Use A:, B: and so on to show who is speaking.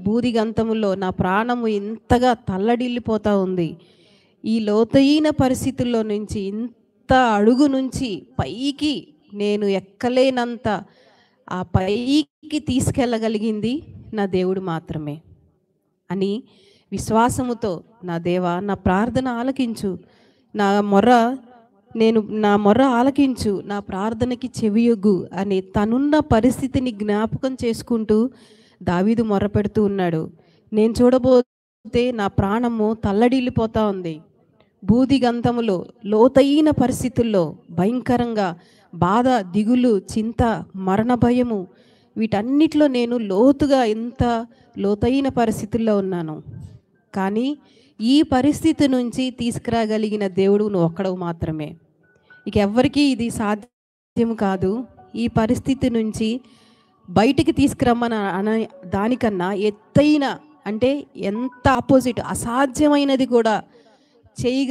A: భూదిగంతములో నా ప్రాణము ఇంతగా తల్లడిల్లిపోతా ఉంది. ఈ లోతైన పరిస్థితుల్లో నుంచి ఇంత అడుగు నుంచి పైకి నేను ఎక్కలేనంత ఆ పైకి తీసుకెళ్ళగలిగింది నా దేవుడు మాత్రమే అని విశ్వాసముతో, నా దేవా నా ప్రార్థన ఆలకించు, నా మొర్ర నా మొర్ర ఆలకించు, నా ప్రార్థనకి చెవియొగ్గు అని తనున్న పరిస్థితిని జ్ఞాపకం చేసుకుంటూ దావీదు మొర్ర పెడుతూ ఉన్నాడు. నేను చూడబోతే నా ప్రాణము తల్లడిల్లిపోతా ఉంది. భూదిగంతములో లోతైన పరిస్థితుల్లో భయంకరంగా బాధ, దిగులు, చింత, మరణ భయము వీటన్నిటిలో నేను లోతుగా ఎంత లోతైన పరిస్థితుల్లో ఉన్నాను. కానీ ఈ పరిస్థితి నుంచి తీసుకురాగలిగిన దేవుడు నువ్వు ఒక్కడవు మాత్రమే. ఇక ఎవ్వరికీ ఇది సాధ్యం కాదు. ఈ పరిస్థితి నుంచి బయటికి తీసుకురమ్మని దానికన్నా ఎత్తైన, అంటే ఎంత ఆపోజిట్, అసాధ్యమైనది కూడా చేయగ